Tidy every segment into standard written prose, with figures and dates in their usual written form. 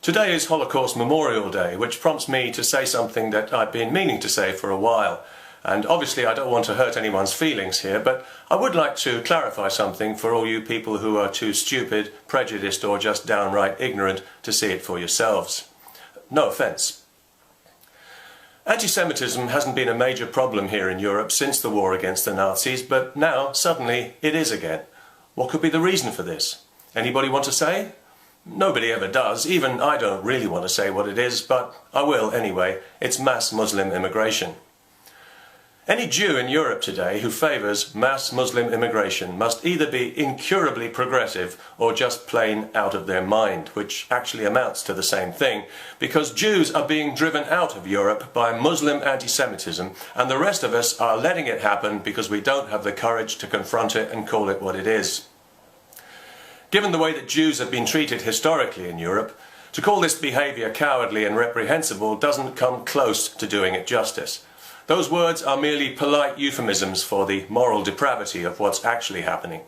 Today is Holocaust Memorial Day, which prompts me to say something that I've been meaning to say for a while. And obviously I don't want to hurt anyone's feelings here, but I would like to clarify something for all you people who are too stupid, prejudiced or just downright ignorant to see it for yourselves. No offence. Anti-Semitism hasn't been a major problem here in Europe since the war against the Nazis, but now, suddenly, it is again. What could be the reason for this? Anybody want to say? Nobody ever does. Even I don't really want to say what it is, but I will anyway. It's mass Muslim immigration. Any Jew in Europe today who favours mass Muslim immigration must either be incurably progressive or just plain out of their mind, which actually amounts to the same thing, because Jews are being driven out of Europe by Muslim anti-Semitism, and the rest of us are letting it happen because we don't have the courage to confront it and call it what it is. Given the way that Jews have been treated historically in Europe, to call this behaviour cowardly and reprehensible doesn't come close to doing it justice. Those words are merely polite euphemisms for the moral depravity of what's actually happening.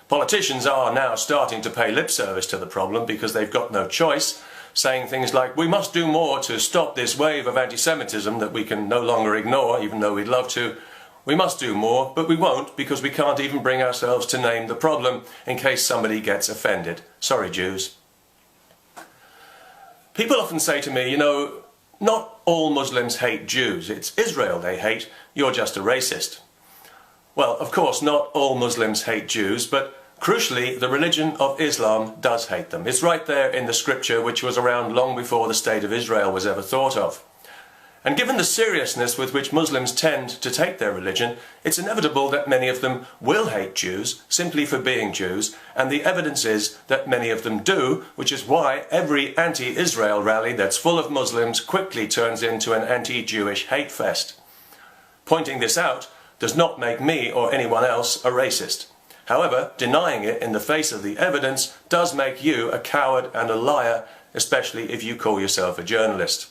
Politicians are now starting to pay lip service to the problem because they've got no choice, saying things like, we must do more to stop this wave of anti-Semitism that we can no longer ignore, even though we'd love to. We must do more, but we won't because we can't even bring ourselves to name the problem in case somebody gets offended. Sorry, Jews. People often say to me, you know, not all Muslims hate Jews. It's Israel they hate. You're just a racist. Well, of course, not all Muslims hate Jews, but crucially, the religion of Islam does hate them. It's right there in the scripture, which was around long before the State of Israel was ever thought of. And given the seriousness with which Muslims tend to take their religion, it's inevitable that many of them will hate Jews simply for being Jews, and the evidence is that many of them do, which is why every anti-Israel rally that's full of Muslims quickly turns into an anti-Jewish hate fest. Pointing this out does not make me or anyone else a racist. However, denying it in the face of the evidence does make you a coward and a liar, especially if you call yourself a journalist.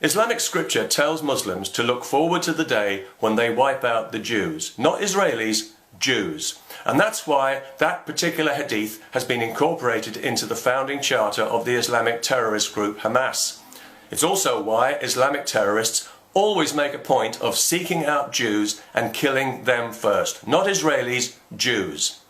Islamic scripture tells Muslims to look forward to the day when they wipe out the Jews, not Israelis, Jews. And that's why that particular hadith has been incorporated into the founding charter of the Islamic terrorist group Hamas. It's also why Islamic terrorists always make a point of seeking out Jews and killing them first, not Israelis, Jews.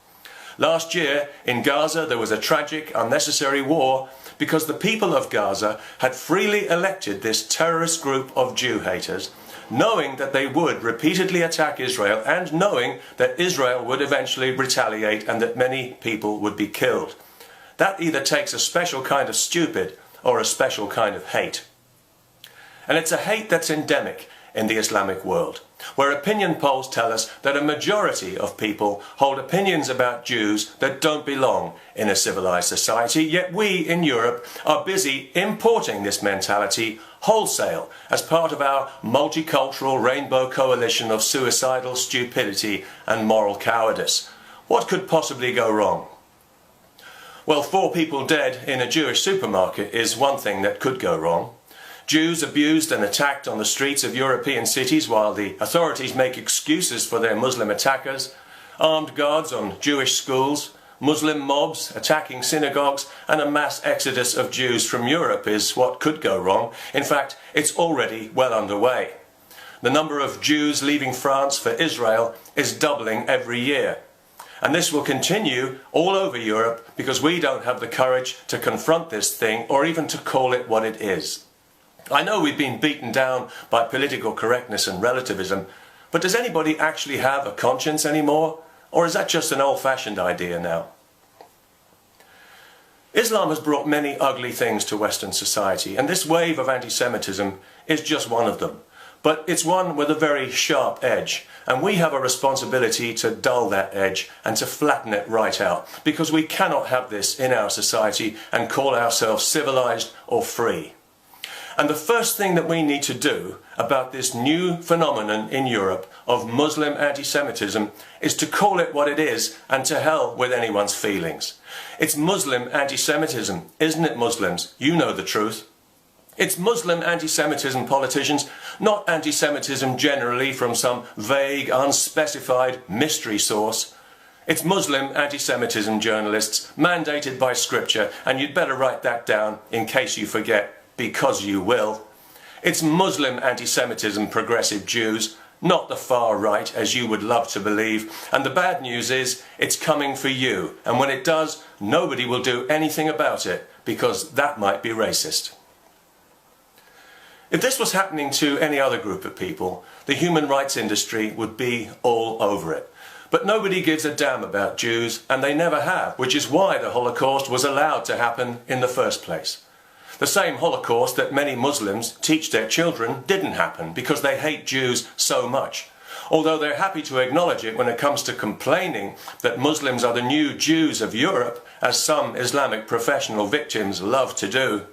Last year in Gaza there was a tragic, unnecessary war because the people of Gaza had freely elected this terrorist group of Jew haters, knowing that they would repeatedly attack Israel and knowing that Israel would eventually retaliate and that many people would be killed. That either takes a special kind of stupid or a special kind of hate. And it's a hate that's endemic in the Islamic world, where opinion polls tell us that a majority of people hold opinions about Jews that don't belong in a civilized society, yet we in Europe are busy importing this mentality wholesale as part of our multicultural rainbow coalition of suicidal stupidity and moral cowardice. What could possibly go wrong? Well, 4 people dead in a Jewish supermarket is one thing that could go wrong. Jews abused and attacked on the streets of European cities while the authorities make excuses for their Muslim attackers, armed guards on Jewish schools, Muslim mobs attacking synagogues, and a mass exodus of Jews from Europe is what could go wrong. In fact, it's already well underway. The number of Jews leaving France for Israel is doubling every year. And this will continue all over Europe because we don't have the courage to confront this thing or even to call it what it is. I know we've been beaten down by political correctness and relativism, but does anybody actually have a conscience anymore? Or is that just an old-fashioned idea now? Islam has brought many ugly things to Western society, and this wave of anti-Semitism is just one of them. But it's one with a very sharp edge, and we have a responsibility to dull that edge and to flatten it right out, because we cannot have this in our society and call ourselves civilized or free. And the first thing that we need to do about this new phenomenon in Europe of Muslim anti-Semitism is to call it what it is and to hell with anyone's feelings. It's Muslim anti-Semitism, isn't it, Muslims? You know the truth. It's Muslim anti-Semitism, politicians, not anti-Semitism generally from some vague, unspecified mystery source. It's Muslim anti-Semitism, journalists, mandated by scripture, and you'd better write that down in case you forget, because you will. It's Muslim anti-Semitism, progressive Jews, not the far right, as you would love to believe. And the bad news is, it's coming for you. And when it does, nobody will do anything about it, because that might be racist. If this was happening to any other group of people, the human rights industry would be all over it. But nobody gives a damn about Jews, and they never have, which is why the Holocaust was allowed to happen in the first place. The same Holocaust that many Muslims teach their children didn't happen because they hate Jews so much. Although they're happy to acknowledge it when it comes to complaining that Muslims are the new Jews of Europe, as some Islamic professional victims love to do.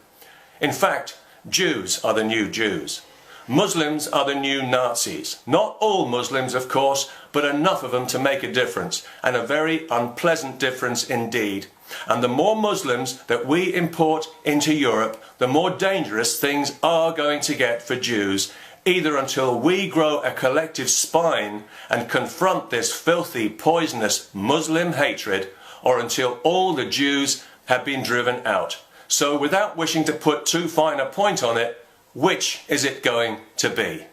In fact, Jews are the new Jews. Muslims are the new Nazis. Not all Muslims, of course, but enough of them to make a difference, and a very unpleasant difference indeed. And the more Muslims that we import into Europe, the more dangerous things are going to get for Jews, either until we grow a collective spine and confront this filthy, poisonous Muslim hatred, or until all the Jews have been driven out. So without wishing to put too fine a point on it, which is it going to be?